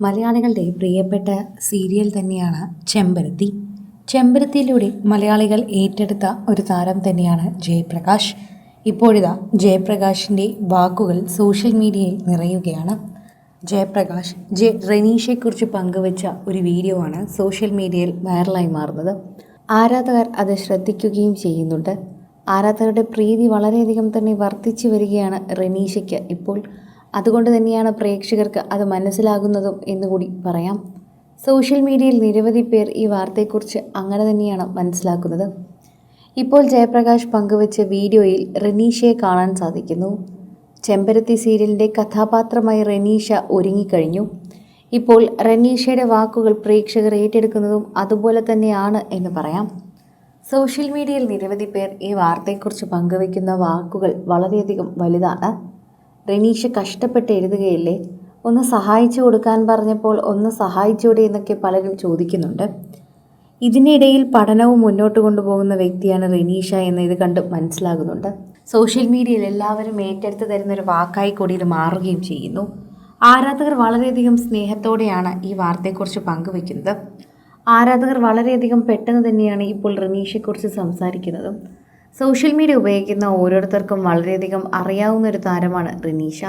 മലയാളികളുടെ പ്രിയപ്പെട്ട സീരിയൽ തന്നെയാണ് ചെമ്പരത്തി. ചെമ്പരത്തിയിലൂടെ മലയാളികൾ ഏറ്റെടുത്ത ഒരു താരം തന്നെയാണ് ജയപ്രകാശ്. ഇപ്പോഴിതാ ജയപ്രകാശിൻ്റെ വാക്കുകൾ സോഷ്യൽ മീഡിയയിൽ നിറയുകയാണ്. ജയപ്രകാശ് റെനീഷയെക്കുറിച്ച് പങ്കുവച്ച ഒരു വീഡിയോ ആണ് സോഷ്യൽ മീഡിയയിൽ വൈറലായി മാറുന്നത്. ആരാധകർ അത് ശ്രദ്ധിക്കുകയും ചെയ്യുന്നുണ്ട്. ആരാധകരുടെ പ്രീതി വളരെയധികം തന്നെ വർദ്ധിച്ചു വരികയാണ് റെനീഷയ്ക്ക് ഇപ്പോൾ. അതുകൊണ്ട് തന്നെയാണ് പ്രേക്ഷകർക്ക് അത് മനസ്സിലാകുന്നതും എന്നുകൂടി പറയാം. സോഷ്യൽ മീഡിയയിൽ നിരവധി പേർ ഈ വാർത്തയെക്കുറിച്ച് അങ്ങനെ തന്നെയാണ് മനസ്സിലാക്കുന്നത്. ഇപ്പോൾ ജയപ്രകാശ് പങ്കുവച്ച വീഡിയോയിൽ റെനീഷയെ കാണാൻ സാധിക്കുന്നു. ചെമ്പരത്തി സീരിയലിൻ്റെ കഥാപാത്രമായി റെനീഷ ഒരുങ്ങിക്കഴിഞ്ഞു. ഇപ്പോൾ റെനീഷയുടെ വാക്കുകൾ പ്രേക്ഷകർ ഏറ്റെടുക്കുന്നതും അതുപോലെ തന്നെയാണ് എന്ന് പറയാം. സോഷ്യൽ മീഡിയയിൽ നിരവധി പേർ ഈ വാർത്തയെക്കുറിച്ച് പങ്കുവയ്ക്കുന്ന വാക്കുകൾ വളരെയധികം വലുതാണ്. റെനീഷ കഷ്ടപ്പെട്ട് എഴുതുകയില്ലേ, ഒന്ന് സഹായിച്ചു കൊടുക്കാൻ പറഞ്ഞപ്പോൾ ഒന്ന് സഹായിച്ചൂടെ എന്നൊക്കെ പലരും ചോദിക്കുന്നുണ്ട്. ഇതിനിടയിൽ പഠനവും മുന്നോട്ട് കൊണ്ടുപോകുന്ന വ്യക്തിയാണ് റെനീഷ എന്ന് ഇത് കണ്ട് മനസ്സിലാകുന്നുണ്ട്. സോഷ്യൽ മീഡിയയിൽ എല്ലാവരും ഏറ്റെടുത്ത് തരുന്നൊരു വാക്കായി കൂടി ഇത് മാറുകയും ചെയ്യുന്നു. ആരാധകർ വളരെയധികം സ്നേഹത്തോടെയാണ് ഈ വാർത്തയെക്കുറിച്ച് പങ്കുവയ്ക്കുന്നത്. ആരാധകർ വളരെയധികം പെട്ടെന്ന് തന്നെയാണ് ഇപ്പോൾ റെനീഷയെക്കുറിച്ച് സംസാരിക്കുന്നതും. സോഷ്യൽ മീഡിയ ഉപയോഗിക്കുന്ന ഓരോരുത്തർക്കും വളരെയധികം അറിയാവുന്ന ഒരു താരമാണ് റെനീഷ.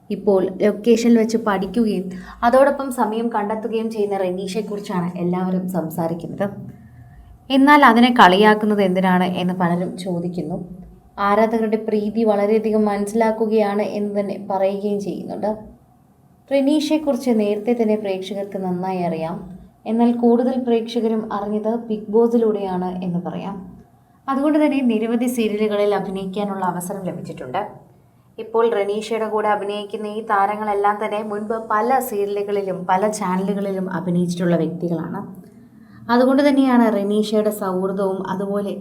ഇപ്പോൾ ലൊക്കേഷനിൽ വെച്ച് പഠിക്കുകയും അതോടൊപ്പം സമയം കണ്ടെത്തുകയും ചെയ്യുന്ന റെനീഷയെക്കുറിച്ചാണ് എല്ലാവരും സംസാരിക്കുന്നത്. എന്നാൽ അതിനെ കളിയാക്കുന്നത് എന്തിനാണ് എന്ന് പലരും ചോദിക്കുന്നു. ആരാധകരുടെ പ്രീതി വളരെയധികം മനസ്സിലാക്കുകയാണ് എന്ന് തന്നെ പറയുകയും ചെയ്യുന്നുണ്ട്. റെനീഷയെക്കുറിച്ച് നേരത്തെ തന്നെ പ്രേക്ഷകർക്ക് നന്നായി അറിയാം. എന്നാൽ കൂടുതൽ പ്രേക്ഷകരും അറിഞ്ഞത് ബിഗ് ബോസിലൂടെയാണ് എന്ന് പറയാം. അതുകൊണ്ട് തന്നെ നിരവധി സീരിയലുകളിൽ അഭിനയിക്കാനുള്ള അവസരം ലഭിച്ചിട്ടുണ്ട്. ഇപ്പോൾ റെനീഷയുടെ കൂടെ അഭിനയിക്കുന്ന ഈ താരങ്ങളെല്ലാം തന്നെ മുൻപ് പല സീരിയലുകളിലും പല ചാനലുകളിലും അഭിനയിച്ചിട്ടുള്ള വ്യക്തികളാണ്. അതുകൊണ്ട് തന്നെയാണ് റെനീഷയുടെ സൗഹൃദവും അതുപോലെ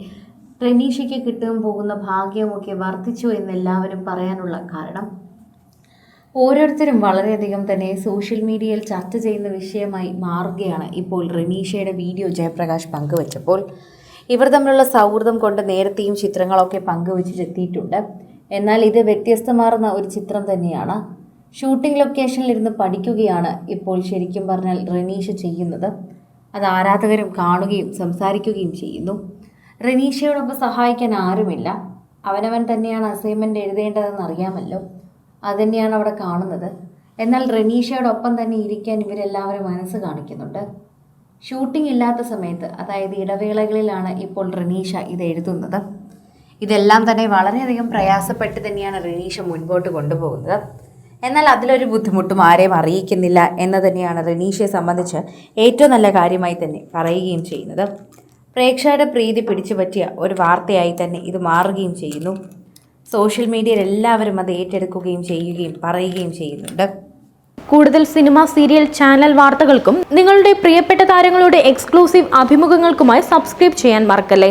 റെനീഷയ്ക്ക് കിട്ടാൻ പോകുന്ന ഭാഗ്യവുമൊക്കെ വർദ്ധിച്ചു എന്നെല്ലാവരും പറയാനുള്ള കാരണം. ഓരോരുത്തരും വളരെയധികം തന്നെ സോഷ്യൽ മീഡിയയിൽ ചർച്ച ചെയ്യുന്ന വിഷയമായി മാറുകയാണ് ഇപ്പോൾ റെനീഷയുടെ വീഡിയോ ജയപ്രകാശ് പങ്കുവച്ചപ്പോൾ. ഇവർ തമ്മിലുള്ള സൗഹൃദം കൊണ്ട് നേരത്തെയും ചിത്രങ്ങളൊക്കെ പങ്കുവച്ചിട്ടെത്തിയിട്ടുണ്ട്. എന്നാൽ ഇത് വ്യത്യസ്തമാർന്ന ഒരു ചിത്രം തന്നെയാണ്. ഷൂട്ടിംഗ് ലൊക്കേഷനിലിരുന്ന് പഠിക്കുകയാണ് ഇപ്പോൾ ശരിക്കും പറഞ്ഞാൽ റെനീഷ ചെയ്യുന്നത്. അത് ആരാധകരും കാണുകയും സംസാരിക്കുകയും ചെയ്യുന്നു. റെനീഷയോടൊപ്പം സഹായിക്കാൻ ആരുമില്ല. അവനവൻ തന്നെയാണ് അസൈൻമെൻറ്റ് എഴുതേണ്ടതെന്ന് അറിയാമല്ലോ. അതുതന്നെയാണ് അവിടെ കാണുന്നത്. എന്നാൽ റെനീഷയോടൊപ്പം തന്നെ ഇരിക്കാൻ ഇവരെല്ലാവരും മനസ്സ് കാണിക്കുന്നുണ്ട്. ഷൂട്ടിംഗ് ഇല്ലാത്ത സമയത്ത്, അതായത് ഇടവേളകളിലാണ് ഇപ്പോൾ റെനീഷ ഇത് എഴുതുന്നത്. ഇതെല്ലാം തന്നെ വളരെയധികം പ്രയാസപ്പെട്ട് തന്നെയാണ് റെനീഷ മുൻപോട്ട് കൊണ്ടുപോകുന്നത്. എന്നാൽ അതിലൊരു ബുദ്ധിമുട്ടും ആരെയും അറിയിക്കുന്നില്ല എന്ന് തന്നെയാണ് റെനീഷയെ സംബന്ധിച്ച് ഏറ്റവും നല്ല കാര്യമായി തന്നെ പറയുകയും ചെയ്യുന്നത്. പ്രേക്ഷകരുടെ പ്രീതി പിടിച്ചു പറ്റിയ ഒരു വാർത്തയായി തന്നെ ഇത് മാറുകയും ചെയ്യുന്നു. സോഷ്യൽ മീഡിയയിൽ എല്ലാവരും അത് ഏറ്റെടുക്കുകയും ചെയ്യുകയും പറയുകയും ചെയ്യുന്നുണ്ട്. കൂടുതൽ സിനിമ, സീരിയൽ, ചാനൽ വാർത്തകൾക്കും നിങ്ങളുടെ പ്രിയപ്പെട്ട താരങ്ങളുടെ എക്സ്ക്ലൂസീവ് അഭിമുഖങ്ങൾക്കുമായി സബ്സ്ക്രൈബ് ചെയ്യാൻ മറക്കല്ലേ.